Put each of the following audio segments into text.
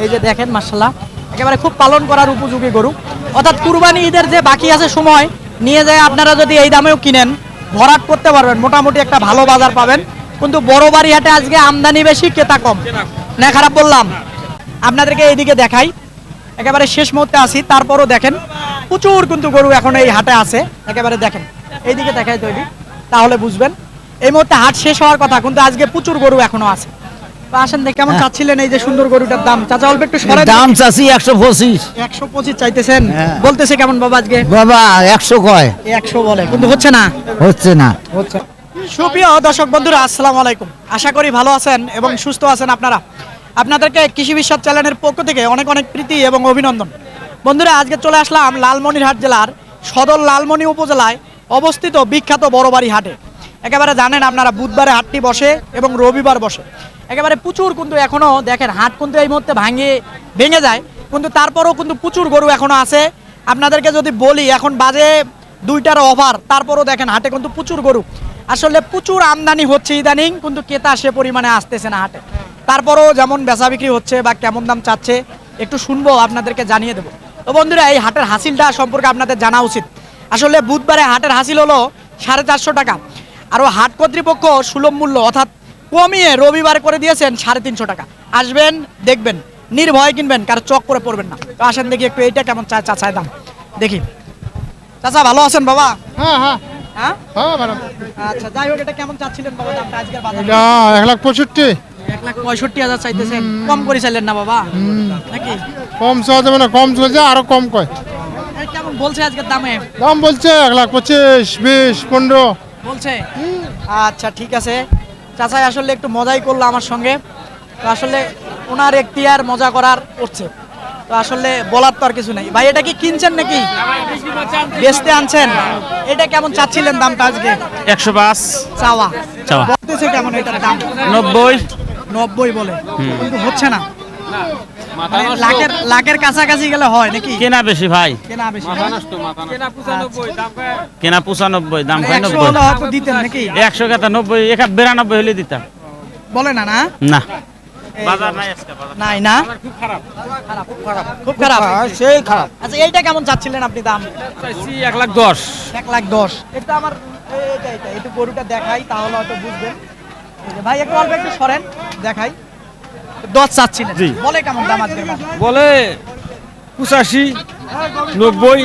এই যে দেখেন মাশাআল্লাহ একেবারে খুব পালন করার উপযোগী গরু, অর্থাৎ কুরবানি ঈদের যে বাকি আছে সময় নিয়ে যায় আপনারা যদি এই দামেও কিনেন ভরাট করতে পারবেন, মোটামুটি একটা ভালো বাজার পাবেন। কিন্তু বড় বাড়ি হাটে আজকে আমদানি বেশি ক্রেতা কম, না খারাপ বললাম? আপনাদেরকে এইদিকে দেখাই, একেবারে শেষ মুহূর্তে আসি, তারপরও দেখেন প্রচুর কিন্তু গরু এখন এই হাটে আছে। একেবারে দেখেন এইদিকে দেখাই তৈরি, তাহলে বুঝবেন। এই মুহূর্তে হাট শেষ হওয়ার কথা, কিন্তু আজকে প্রচুর গরু এখনো আছে। আসেন দেখে কেমন চাচ্ছিলেন এই যে সুন্দর গরুটার দাম? চাচা অল্প একটু সরে দাম চাচ্ছি 125। 125 চাইতেছেন? বলতেছে কেমন বাবা আজকে? বাবা 100 কয়। 100 বলে, কিন্তু হচ্ছে না। হচ্ছে না। সুপ্রিয় দর্শক বন্ধুরা, আসসালামু আলাইকুম। আশা করি ভালো আছেন এবং সুস্থ আছেন আপনারা। আপনাদেরকে কৃষি বিশ্বাস চ্যানেলের পক্ষ থেকে অনেক অনেক প্রীতি এবং অভিনন্দন। বন্ধুরা, আজকে চলে আসলাম লালমনিরহাট জেলার সদর লালমনি উপজেলায় অবস্থিত বিখ্যাত বড়বাড়ি হাটে। একেবারে জানেন আপনারা বুধবারে হাটটি বসে এবং রবিবার বসে। একেবারে প্রচুর কিন্তু এখনো দেখেন হাট কিন্তু এই মুহূর্তে ভেঙে যায়, কিন্তু তারপরেও কিন্তু প্রচুর গরু এখনো আছে। আপনাদেরকে যদি বলি এখন বাজে 2টার ওভার, তারপরও দেখেন হাটে কিন্তু প্রচুর গরু। আসলে প্রচুর আমদানি হচ্ছে ইদানিং, কিন্তু ক্রেতা সে পরিমাণে আসতেছে না হাটে। তারপরও যেমন বেচা বিক্রি হচ্ছে বা কেমন দাম চাচ্ছে একটু শুনবো, আপনাদেরকে জানিয়ে দেবো। তো বন্ধুরা, এই হাটের হাসিলটা সম্পর্কে আপনাদের জানা উচিত। আসলে বুধবারে হাটের হাসিল হলো 450 টাকা, আরও হাট কর্তৃপক্ষ সুলভ মূল্য অর্থাৎ কমিয়ে রবিবার করে দিয়েছেন 350 টাকা। আসবেন, দেখবেন, নির্ভয় কিনবেন, কারো চক করে পড়বেন না। তো আসেন দেখি একটু এইটা কেমন চাচায় দাম দেখি। চাচা ভালো আছেন বাবা? হ্যাঁ হ্যাঁ হ্যাঁ হ্যাঁ ভালো। আচ্ছা, যাই হোক, এটা কেমন চাচ্ছিলেন বাবা দামটা আজকের বাজারে? 1,65,000। 1,65,000 চাইতেছেন? কম করে চাইলেন না বাবা নাকি? কম চাওয়া যাবে না, কম চলছে আরো কম কয়। এই কেমন বলছে আজকের দামে? দাম বলছে 1,25,000, 20, 15 বলছে। আচ্ছা ঠিক আছে, চাচাই আসলে একটু মজাই করলো আমার সঙ্গে। তো আসলে ওনার এখতিয়ার মজা করার করছে, তো আসলে বলার তো আর কিছু নেই। ভাই এটা কি কিনছেন নাকি বেচতে আনছেন? এটা কেমন চাচ্ছিলেন দামটা আজকে? 105 চাওয়া চাওয়া। বলতেছে কেমন এটার দাম? 90 বলে, কিন্তু হচ্ছে না। মানে লাখের কাছাকাছি গেলে হয় নাকি? কেনা বেশি ভাই, কেনা বেশি, কেনা 95 দাম হয় 100 হলে 90। হয়তো দিতেন নাকি? 100 কথা 90, 92 হলে দিতাম। বলে না না না এই বাজার নাই আজকে, বাজার নাই না, খুব খারাপ। সেই খারাপ। আচ্ছা এইটা কেমন চাচ্ছিলেন আপনি দাম? চাইছি 1,10,000। 1,10,000। এটা আমার এটা একটু গরুটা দেখাই, তাহলে হয়তো বুঝবেন। এই যে ভাই একটু অল্প একটু সরেন, দেখাই। 10 চাচ্ছিলেন, জি। বলে কেমন দাম আজকে? বলে 85, 90,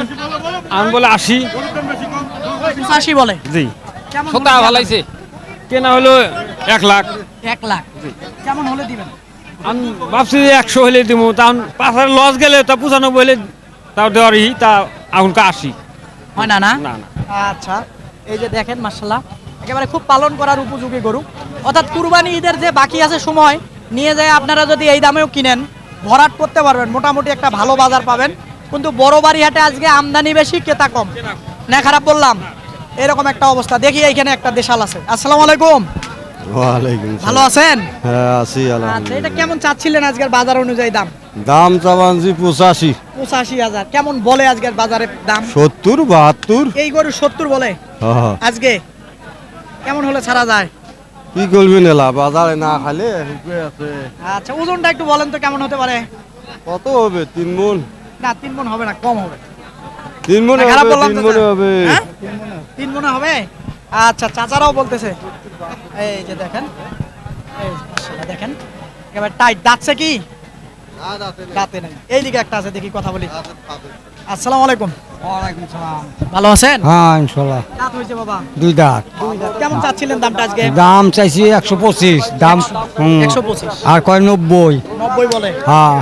আমি বলে 80। 85 বলে? জি। কেমন সত্যি হলে ভালো হইছে। কেনা হলো 1 লাখ। 1 লাখ কেমন হলে দিবেন? আমি ভাবছি 100 হলে দিব, তখন 5 লস গেলে তা 95 হলে তাও দেওয়ারই, তা এখন 80। হয় না না? না না। আচ্ছা, এই যে দেখেন মাশাআল্লাহ একেবারে খুব পালন করার উপযোগী গরু, অর্থাৎ কুরবানি ঈদের যে বাকি আছে সময় নিয়ে যায় আপনারা যদি এই দামেও কিনেন ভরাট করতে পারবেন, মোটামুটি একটা ভালো বাজার পাবেন। কিন্তু বড় বাড়ি হাটে আজকে আমদানি বেশি ক্রেতা কম, না খারাপ বললাম? এরকম একটা অবস্থা। দেখি এইখানে একটা দেশাল আছে। আসসালামু আলাইকুম। ওয়ালাইকুম ভালো আছেন? হ্যাঁ আছি আচ্ছা, আলহামদুলিল্লাহ। এটা কেমন চাচ্ছিলেন আজকের বাজার অনুযায়ী দাম? দাম চাবানজি 85, 85,000 কেমন বলে আজকের বাজারের দাম? 70, 72। এই গরু 70 বলে হ্যাঁ, আজকে। কেমন হলে ছাড়া যায়? কি করবি নেলা বাজারে না খালে হুকে আছে। আচ্ছা, ওজনটা একটু বলেন তো কেমন হতে পারে? কত হবে? 3 মণ? না 3 মণ হবে না, কম হবে। 3 মণ না, খারাপ হবে, বললাম 3 তো মণ স্যার। হবে। হ্যাঁ? 3 মণে হবে? আচ্ছা, চাচারাও বলতেছে। এই যে দেখেন, এই যে মাশাআল্লাহ দেখেন একেবারে টাইট। দাঁতছে কি? দাঁতে নাই। এইদিকে একটা আছে, দেখি কথা বলি। আসসালামু আলাইকুম। ওয়ালাইকুম সালাম। ভালো আছেন? হ্যাঁ ইনশাআল্লাহ। দাঁত হয়েছে বাবা? 2 দাঁত। কেমন চাচ্ছিলেন দামটা আজকে? দাম চাইছি 125 দাম। 125। আর কয় 90। 90 বলে? হ্যাঁ,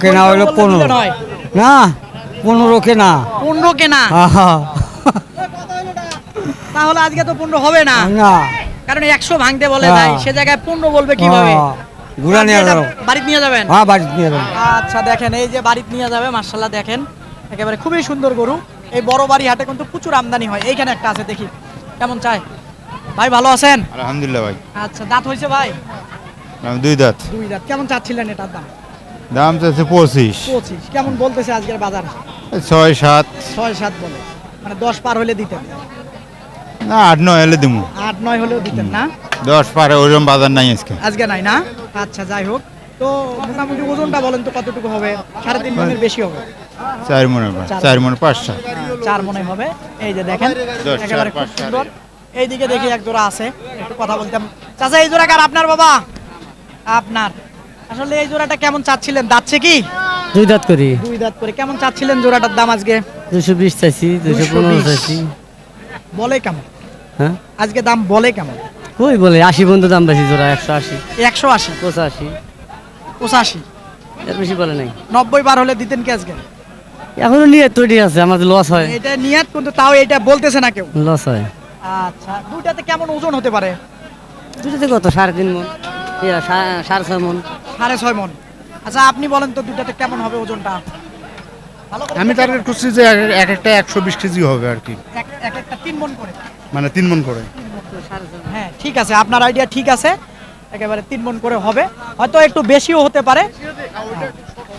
কেনা হলো বললে দিলে 15। নয়। না 15 কেনা। 15 কেনা? হ্যাঁ তাহলে আজকে তো 15 হবে না, না। কারণ 100 ভাঙতে বলে হ্যাঁ। ভাই, সে জায়গায় 15 বলবে কিভাবে? ঘুরা নিয়ে যাবো। বাড়িতে নিয়ে যাবেন? হ্যাঁ বাড়ি নিয়ে যাবো। আচ্ছা দেখেন, এই যে বাড়িতে নিয়ে যাবে মাশাআল্লাহ দেখেন একেবারে খুবই সুন্দর গরু। এই বড় বাড়ি হাটে কিন্তু প্রচুর আমদানি হয়। এইখানে একটা আছে, দেখি কেমন চাই। ভাই ভালো আছেন? আলহামদুলিল্লাহ ভাই। আচ্ছা, দাঁত হয়েছে ভাই? 2 দাঁত। 2 দাঁত। কেমন চাচ্ছিলেন এটার দাম? দাম চাইছে 25, 25 কেমন বলতেছে আজকের বাজার? 6, 7। 6-7 বলে, মানে 10 পার হলে দিতেন? না 8, 9 হলে দিমু। 8-9 হলেও দিতেন না? 10 পারে ওরকম বাজার নাই আজকে। আজকে নাই না? আচ্ছা যাই হোক, তো মোটামুটি ওজনটা বলেন তো কতটুকু হবে? 3.5 মনের বেশি হবে? 4 মনে হয়, 4 মনে 500। 4 মনে হবে। এই যে দেখেন দশ, একেবারে চার, খুব পাঁচ, সুন্দর। এইদিকে দেখি এক জোড়া আছে, একটু কথা বলতাম। চাচা এই জোড়া কার? আপনার বাবা? আপনার। আসলে এই জোড়াটা কেমন চাচ্ছিলেন? দাঁতছে কি? 2 দাঁত করি। 2 দাঁত করে। কেমন চাচ্ছিলেন জোড়াটার দাম আজকে? 220 চাইছি, 215 চাইছি। বলে কেমন? হ্যাঁ আজকে দাম বলে কেমন? কই বলে 80 পর্যন্ত দাম বেশি জোড়া, 180 180, 85 85, এর বেশি বলে নাই। 90 বার হলে দিতেন কি আজকে? এখনো নিয়ে তৈরি আছে, আমাদের লস হয়। এটা নিয়ত, কিন্তু তাও এটা বলতেছে না কেউ। লস হয়। আচ্ছা, দুইটাতে কেমন ওজন হতে পারে? দুটোতে কত? 3.5 মন, 6.5 মন। 6.5 মন। আচ্ছা আপনি বলেন তো দুইটাতে কেমন হবে ওজনটা? ভালো করে আমি দেখেন। টার্গেট করছি যে এক একটা 120 কেজি হবে আর কি, এক একটা 3 মন করে। মানে 3 মন করে। হ্যাঁ ঠিক আছে, আপনার আইডিয়া ঠিক আছে, একেবারে 3 মন করে হবে, হয়তো একটু বেশিও হতে পারে।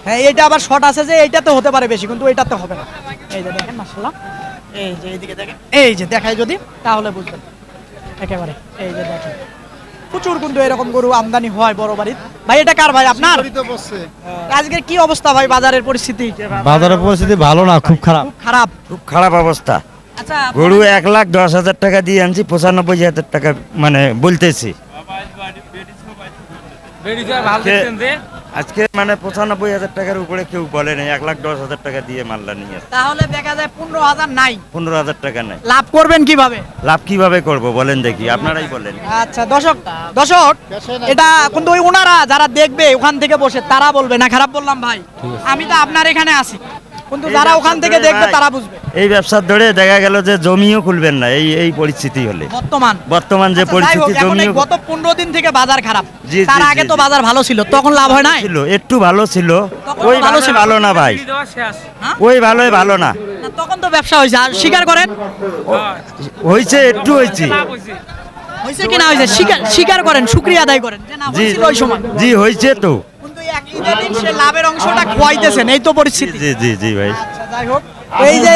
হ্যাঁ এইটা আবার শর্ট আছে যে এইটাতে হতে পারে বেশি, কিন্তু এইটাতে হবে না। এই যে দেখেন মাশাআল্লাহ, এই যে এইদিকে দেখেন, এই যে দেখাই যদি তাহলে বুঝবেন একেবারে। এই যে দেখেন প্রচুর কিন্তু এরকম গরু আমদানি হয় বড় বাড়ির। ভাই এটা কার ভাই? আপনার? আজকের কি অবস্থা ভাই বাজারের পরিস্থিতি? বাজারের পরিস্থিতি ভালো না, খুব খারাপ। খুব খারাপ। খুব খারাপ অবস্থা। আচ্ছা গরু 1,10,000 টাকা দিয়ে আনছি, 95,000 টাকা মানে বলতেছি আজকে, মানে 95,000 টাকার উপরে কেউ বলে নাই। 1,10,000 টাকা দিয়ে মাল্লা নিয়ে আসছে। তাহলে দেখা যায় 15,000 নাই, 15,000 টাকা নাই। লাভ করবেন কিভাবে? লাভ কিভাবে করব বলেন দেখি, আপনারাই বলেন। আচ্ছা দর্শক, দর্শক এটা কিন্তু ওই ওনারা যারা দেখবে ওখান থেকে বসে তারা বলবে না খারাপ বললাম ভাই, আমি তো আপনার এখানে আছি, কিন্তু যারা ওখান থেকে দেখবে তারা বুঝবে। এই ব্যবসার ধরে দেখা গেল যে জমিও খুলবেন না, এই পরিস্থিতি হলে বর্তমান যে আচ্ছা, যাই পরিস্থিতি, হোক, এখন এই জমিও গত 15 দিন থেকে বাজার খারাপ। জি, তার জি, আগে জি, তো জি। বাজার ভালো ছিল, তখন লাভ হয় নাই? ছিল, একটু ভালো ছিল। তখন ওই ভালো ভালো ছিল। ভালো না ভাই, হ্যাঁ? ওই ভালোই ভালো না। না, তখন তো ব্যবসা হয়েছে, আর স্বীকার করেন হয়েছে, একটু হয়েছে। হয়েছে কি না হয়েছে, স্বীকার করেন, শুকরিয়া আদায় করেন যে না জি হয়েছিল ওই সময়। জি হয়েছে তো। কিন্তু এক ইদানিং সে লাভের অংশটা খোয়াইতেছেন, এই তো পরিস্থিতি। জি জি জি ভাই। আচ্ছা যাই হোক, এই যে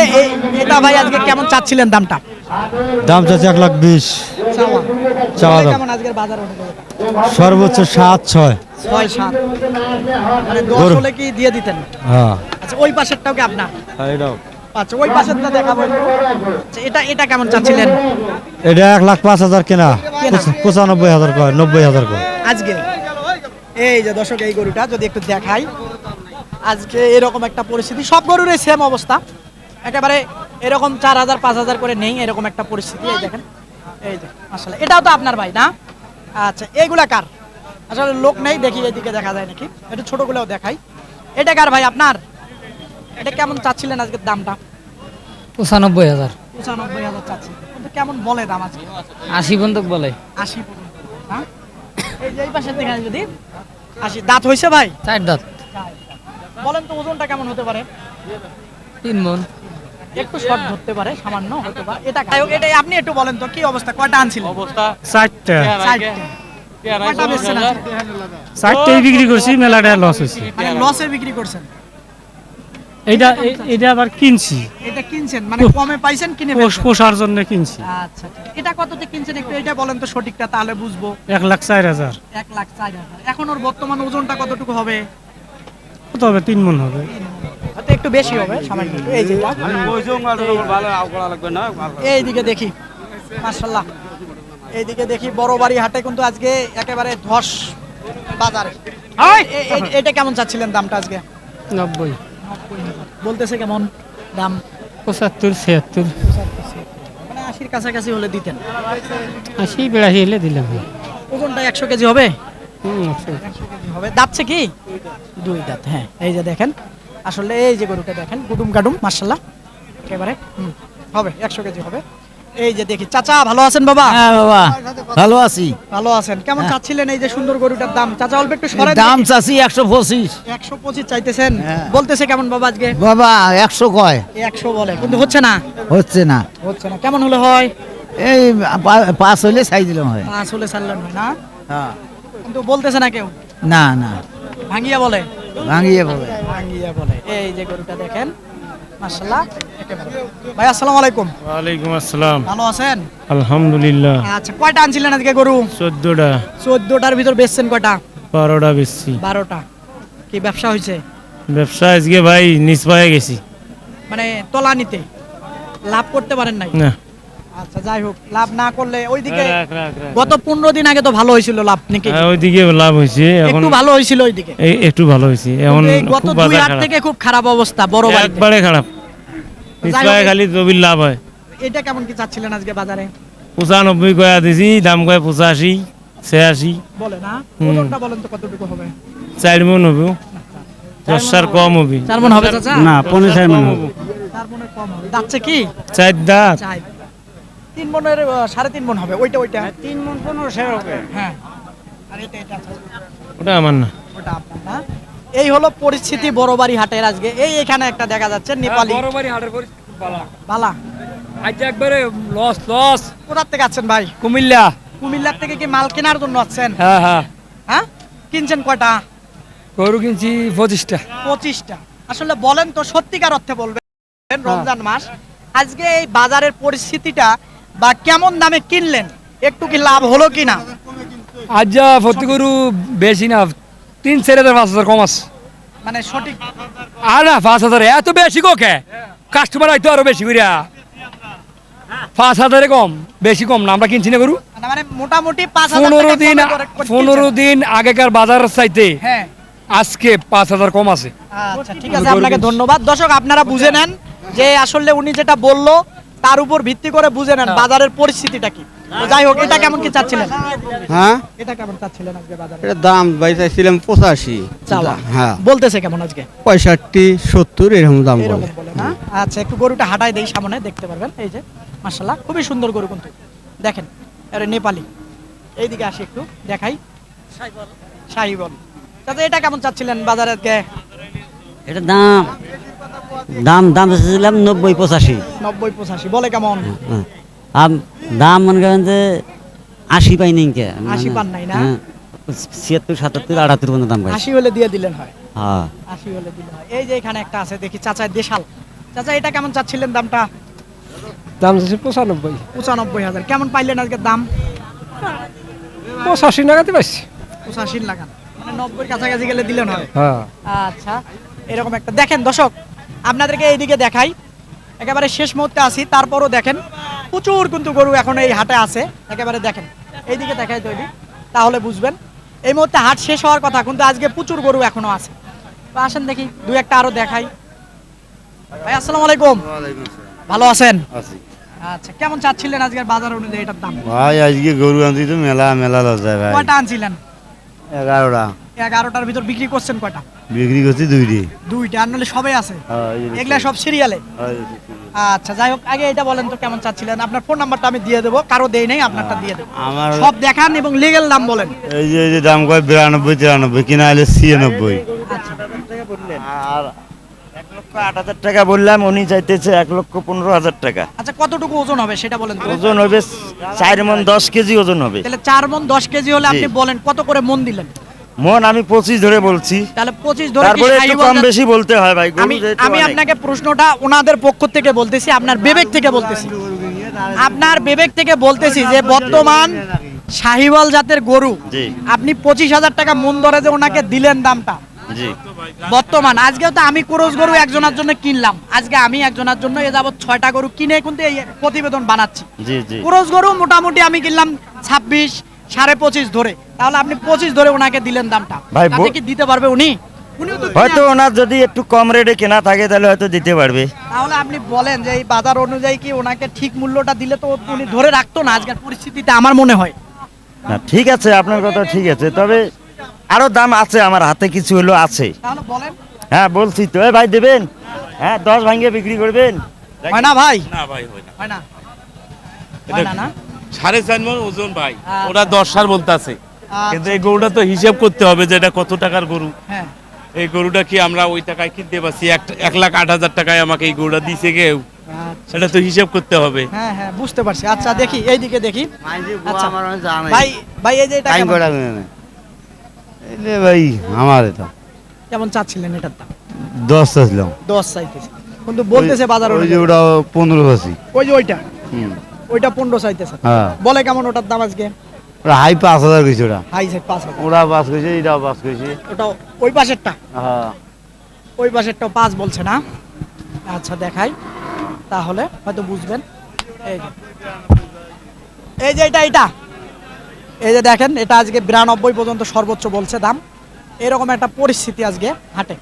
এটা ভাই আজকে কেমন চাচ্ছিলেন দামটা? দাম চাচ্ছে 1,20,000। চাওয়া চাওয়া দাম। কেমন আজকের বাজার অনুযায়ী? সর্বোচ্চ 7-6। 6-7, মানে 10 হলে কি দিয়ে দিতেন? হ্যাঁ আচ্ছা ওই পাশেরটাও কি আপনার? এটাও। আচ্ছা ওই পাশেরটা দেখাবো একটু। আচ্ছা, এটা কেমন চাচ্ছিলেন এটা 1,05,000 কেনা, কেনা। 95,000 কয়, 90,000 কয়। আজকে? এই যে দর্শক এই গরুটা যদি একটু দেখাই, আজকে এরকম একটা পরিস্থিতি, সব গরুর সেম অবস্থা, একেবারে এরকম 4,000 5,000 করে নেই, এরকম একটা পরিস্থিতি। এই দেখেন, এই যে মাশাআল্লাহ, এটাও তো আপনার ভাই না? আচ্ছা এইগুলা কার? আসলে লোক নেই, দেখি এদিকে দেখা যায় নাকি, একটু ছোটগুলোও দেখাই। এটা কার ভাই আপনার? এটা কেমন চাচ্ছিলেন আজকের দামটা? 95,000। 95,000 চাচ্ছি, কিন্তু কেমন বলে দাম আজকে? 80 পর্যন্ত বলে। 80 পর্যন্ত, হ্যাঁ? এই যে এই পাশে দেখাই যদি 80। দাঁত হয়েছে ভাই? 4 দাঁত। বলেন তো ওজনটা কেমন হতে পারে? 3 মন। একটু শর্ট ধরতে পারে, সামান্য হয়তো বা। এটা খাই হোক, এটাই আপনি একটু বলেন তো কি অবস্থা, কয়টা আনছিলেন? অবস্থা 4টা। কয়টা বেচছেন আজকে? 4টাই বিক্রি করছি, মেলাটা লস হয়েছে। মানে লসে বিক্রি করছেন? এটা আবার কিনছি, এটা কিনছেন মানে কমে পাইছেন, কিনে ফেলছেন? পোষার জন্য কিনছি। আচ্ছা ঠিক। এটা কততে কিনছেন একটু এটা বলেন তো সঠিকটা, তাহলে বুঝবো। 1,04,000 1,04,000। এখন ওর বর্তমান ওজনটা কতটুকু হবে? কত হবে? 3 মন হবে। হয়তো একটু বেশি হবে, সামান্য একটু। এই যে এইদিকে দেখি মাশাআল্লাহ, এইদিকে দেখি বড় বাড়ি হাটে কিন্তু আজকে একেবারে ধস বাজারে। এটা কেমন চাচ্ছিলেন দামটা আজকে? 90, বলতেছে কেমন দাম? 75, 76, মানে 80-র কাছাকাছি হলে দিতেন। 80, 82 হলে দিলাম। ওজনটা 100 কেজি হবে? 100 100 কেজি হবে। দাঁতছে কি? 2 দাঁত। হ্যাঁ এই যে দেখেন, আসলে এই যে গরুটা দেখেন, গুডুম গাডুম মাশাআল্লাহ, একেবারে হবে 100 কেজি হবে। এই যে দেখি, চাচা ভালো আছেন বাবা? হ্যাঁ বাবা ভালো আছি। ভালো আছেন। কেমন চাচ্ছিলেন এই যে সুন্দর গরুটার দাম? চাচা অল্প একটু সরেন। দাম চাচ্ছি 125। 125 চাইতেছেন? বলতেছে কেমন বাবা আজকে? বাবা 100 কয়। 100 বলে, কিন্তু হচ্ছে না। হচ্ছে না। হচ্ছে না, কেমন হলে হয়? এই 5 হইলে ছাই দিলাম হয়। আসলে ছাড়লেন হয় না, হ্যাঁ। কিন্তু বলতেছে না কেউ, না না ভাঙিয়া বলে। ভাঙিয়ে বলে। ভাঙিয়া বলে। এই যে গরুটা দেখেন মাশাআল্লাহ একেবারে। ভাই আসসালামু আলাইকুম। ওয়ালাইকুম আসসালাম। ভালো আছেন? আলহামদুলিল্লাহ। আচ্ছা কয়টা আনছিলেন আজকে গরু? 14টা। 14টার ভিতর বেচছেন কয়টা? 12টা বেশি 12টা কি ব্যবসা হয়েছে? ব্যবসা আজকে ভাই নিচ পায়ে গেছি মানে তলানিতে লাভ করতে পারেন নাই? না আচ্ছা যাই হোক, লাভ না করলে ওইদিকে রাখ, রাখ, রাখ। গত 15 দিন আগে তো ভালো হয়েছিল লাভ নাকি? ওইদিকে লাভ হয়েছে এখন একটু ভালো হয়েছিল ওইদিকে, একটু ভালো হয়েছে এখন কিন্তু এই গত খুব 2 বাজার হাট খারাপ। থেকে খুব খারাপ অবস্থা বড় বাড়িতে। একবারে খারাপ নিচ যাই পায়ে হোক, খালি জমির লাভ হয়। এটা কেমন কি চাচ্ছিলেন আজকে বাজারে? 95 কয়া দিছি, দাম কয় 85 86 বলে না, হুম। ওজনটা বলেন তো কতটুকু হবে? 4 মন হবে 10 কম হবে 4 মণ হবে চাচা? না 15 মন 4 মণের কম হবে। যাচ্ছে কি 4 দাঁত চাই 3 মণের 3.5 মণ হবে। ওইটা 3 মন 15 হবে। হ্যাঁ, আর এটা আচ্ছা, ওটা আমার না ওটা আপনার না। এই হলো পরিস্থিতি বড়বাড়ি হাটের আজকে। এখানে একটা দেখা যাচ্ছে নেপালি বড়বাড়ি হাটের পরিস্থিতি ভালো বালা। আজ একবারে লস কোথা থেকে আছেন ভাই? কুমিল্লা কুমিল্লার থেকে কি মাল কেনার জন্য আছেন? হ্যাঁ হ্যাঁ, কিনছেন কয়টা? গরু কিনছি 25টা 25টা। আসলে বলেন তো, সত্যিকার অর্থে বলবেন, রমজান মাস আজকে এই বাজারের পরিস্থিতিটা বা কেমন দামে কিনলেন, একটু কি লাভ হলো কিনা? আজ যা ভর্তি গরু বেশি না 3-4 5,000 কম আছে। মানে সঠিক আর না 5,000 এত বেশি গো কে কাস্টমার আইতো আরো বেশি করিয়া 5,000 কম, বেশি কম না। আমরা কিনছি না গরু মানে মোটামুটি 5,000 15 টাকা দিন কমে করে কিনছেন। 15 দিন আগেকার বাজার চাইতে হ্যাঁ, আজকে 5,000 কম আছে। আচ্ছা ঠিক আছে, আপনাকে ধন্যবাদ। দর্শক আপনারা বুঝে নেন যে আসলে উনি যেটা বললো তার উপর ভিত্তি করে বুঝে নেন বাজারের পরিস্থিতিটা কি। তো যাই হোক, এটা কেমন কি চাচ্ছিলেন? হ্যাঁ এটা কেমন চাচ্ছিলেন আজকে বাজারে? এটা দাম ভাই চাইছিলাম 85। চাওয়া হ্যাঁ বলতেছে কেমন আজকে? 65 70 এরকম দাম বলে। এরকম বলে না? আচ্ছা, একটু গরুটা হাঁটাই দেই, সামনে দেখতে পারবেন। এই যে মাশাআল্লাহ খুবই সুন্দর গরু, কিন্তু দেখেন আরে নেপালি। এইদিকে আসি একটু দেখাই। শাহিবল চাচা, এটা কেমন চাচ্ছিলেন বাজারে আজকে? এটা দাম দাম দাম চাইছিলাম 90 85। 90 85 বলে কেমন? দাম মনে করেন যে 80 পাই নাই কে 80 পান নাই না? 76 77 78 পর্যন্ত দাম পাই। 80 হলে দিয়ে দিলেন হয়? হ্যাঁ 80 হলে দিলে হয়। এই যে এখানে একটা আছে দেখি, চাচা দেশাল। চাচা এটা কেমন চাচ্ছিলেন দামটা? দাম আছে 95 95,000। কেমন পাইলেন আজকে দাম? 85 টাকাতে পাইছি। 85 লাগান, মানে 90 কাছাকাছি গেলে দিলেন হয়। হ্যাঁ আচ্ছা, এরকম একটা দেখেন দর্শক, আপনাদেরকে এইদিকে দেখাই, একেবারে শেষ মুহূর্তে আসি, তারপরও দেখেন প্রচুর কিন্তু গরু এখন এই হাটে আছে। একেবারে দেখেন এইদিকে দেখাই তৈরি, তাহলে বুঝবেন। এই মুহূর্তে হাট শেষ হওয়ার কথা, কিন্তু আজকে প্রচুর গরু এখনো আছে। তো আসেন দেখি দুই একটা আরো দেখাই। ভাই আসসালামু আলাইকুম, ভালো আছেন? আচ্ছা, কেমন চাচ্ছিলেন আজকের বাজার অনুযায়ী এটার দাম? ভাই আজকে গরু আনছি তো মেলা লস যায় ভাই। কয়টা আনছিলেন? 11টা 11টার ভিতর বিক্রি করছেন কয়টা? বিক্রি করছি 2টি। 2টা, আর নাহলে সবাই আছে? এগুলা সব সিরিয়ালে? আচ্ছা যাই হোক, আগে এটা বলেন তো কেমন চাচ্ছিলেন? আপনার ফোন নাম্বারটা আমি দিয়ে দেবো, কারো দেই নাই, আপনারটা দিয়ে দেবো। আমার সব দেখান এবং লিগ্যাল দাম বলেন। এই যে দাম কয় 92 93, কিনা হলে 96। আচ্ছা, আর 1,08,000 টাকা বললাম, উনি চাইতেছে 1,15,000 টাকা। আচ্ছা কতটুকু ওজন হবে সেটা বলেন তো? ওজন হবে 4 মণ 10 কেজি ওজন হবে। তাহলে 4 মণ 10 কেজি হলে আপনি জি। বলেন কত করে মন দিলেন? মন আমি 25 ধরে বলছি, তাহলে 25 ধরে কি তারপরে একটু শাহিওয়াল কম জাত- বেশি বলতে হয় ভাই। গরু আমি যেহেতু আমি অনেক। আপনাকে প্রশ্নটা ওনাদের পক্ষ থেকে বলতেছি, আপনার বিবেক থেকে বলতেছি। আপনার বিবেক থেকে বলতেছি যে বর্তমান শাহিওয়াল জাতের গরু জি আপনি 25,000 টাকা মন ধরে যে ওনাকে দিলেন দামটা, জি বর্তমান আজকেও তো আমি ক্রোজ গরু একজনের জন্য কিনলাম, আজকে আমি একজনের জন্য এ যাবত 6টা গরু কিনে কিন্তু এই প্রতিবেদন বানাচ্ছি। জি জি ক্রোজ গরু মোটামুটি আমি কিনলাম 26 25.5 ধরে, তাহলে আপনি 25 ধরে ওনাকে দিলেন দামটা, ভাই, তাতে কি দিতে পারবে উনি? উনিও তো হয়তো ওনার যদি একটু কম রেটে কেনা থাকে তাহলে হয়তো দিতে পারবে। তাহলে আপনি বলেন যে এই বাজার অনুযায়ী কি ওনাকে ঠিক মূল্যটা দিলে তো উনি ধরে রাখতো না আজকের পরিস্থিতিতে, আমার মনে হয়। না ঠিক আছে, আপনার কথা ঠিক আছে, তবে আরো দাম আছে, আমার হাতে কিছু হলো আছে। তাহলে বলেন, হ্যাঁ বলছি তো, ভাই দেবেন? হ্যাঁ 10 ভাঙিয়ে বিক্রি করবেন? হয় না ভাই? না ভাই হয় না, হয় না? হয় না না? 4.5 মণ ওজন ভাই, আচ্ছা। ওরা 10 সার বলতেছে, কিন্তু এই গরুটা তো হিসাব করতে হবে যে এটা কত টাকার গরু। হ্যাঁ, এই গরুটা কি আমরা ওই টাকায় কিনতে পারছি? 1,08,000 টাকায় আমাকে এই গরুটা দিছে কেউ, সেটা তো হিসাব করতে হবে। হ্যাঁ হ্যাঁ বুঝতে পারছি। আচ্ছা দেখি এইদিকে দেখি। আচ্ছা আমার জানাই ভাই, ভাই এই যে এটা টাইম কেমন- করা না এলে ভাই আমার এটা কেমন চাচ্ছিলেন এটার দাম? 10 চাইছিলাম। 10 চাইতেছে, কিন্তু বলতেছে বাজার ওই যে অনুযায়ী। ওটা 15 আছে। ওই যে ওইটা 15 চাইতেছে, হ্যাঁ বলে কেমন ওটার দাম আজকে? ওরা হাই 5,000 কইছে ওরা। High set 5,000। ওরা 5 কইছে, এটাও 5 কইছে। ওটা ওই পাশেরটা, হ্যাঁ। ওই পাশেরটাও 5 বলছে না? আচ্ছা দেখাই, তাহলে হয়তো বুঝবেন। এই যে এটা এই যে দেখেন, এটা আজকে 92 পর্যন্ত সর্বোচ্চ বলছে দাম। এরকম একটা পরিস্থিতি আজকে হাটে।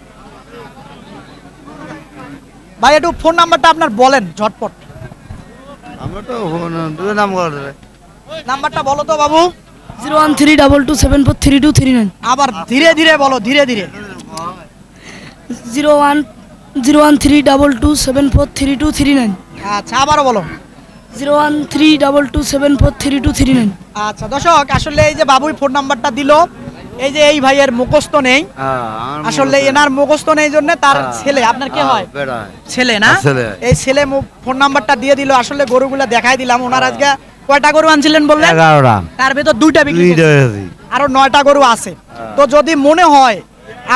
ভাই একটু ফোন নাম্বারটা আপনার বলেন ঝটপট। আমরা তো দুই নাম করে নাম্বারটা বলো তো বাবু। 01322743239 আবার ধীরে ধীরে বলো, ধীরে ধীরে। 01322743239 আচ্ছা আবারও বলো। 01322743239 আচ্ছা দর্শক, আসলে এই যে বাবুই ফোন নাম্বারটা দিল, এই যে এই ভাইয়ের মুখস্থ নেই, আসলে এনার মুখস্থ নেই জন্য তার ছেলে, আপনার কি হয়? ছেলে না? ছেলে। এই ছেলে ফোন নাম্বারটা দিয়ে দিল। আসলে গরুগুলা দেখাই দিলাম। ওনার আজকে কয়টা গরু আনছিলেন বললেন? 11টা। তার ভেতর 2টা বিক্রি করছে। 2টা হয়েছে। আরো 9টা গরু আছে। তো যদি মনে হয়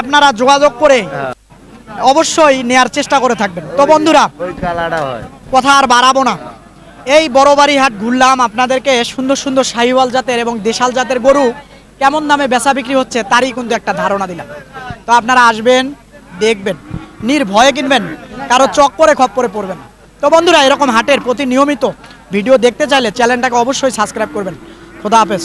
আপনারা যোগাযোগ করে অবশ্যই নেয়ার চেষ্টা করে থাকবেন। তো বন্ধুরা, ওই কালাটা হয়। কথা আর বাড়াবো না। এই বড়বাড়ি হাট ঘুরলাম, আপনাদেরকে সুন্দর সুন্দর শাহিওয়াল জাতের এবং দেশাল জাতের গরু কেমন দামে বেচা বিক্রি হচ্ছে তারই কিন্তু একটা ধারণা দিলাম। তো আপনারা আসবেন, দেখবেন, নির্ভয়ে কিনবেন, কারো চক্করে খপ্পরে পড়বেন। তো বন্ধুরা, এরকম হাটের প্রতি নিয়মিত ভিডিও দেখতে চাইলে চ্যানেলটাকে অবশ্যই সাবস্ক্রাইব করবেন। খোদা হাফেজ।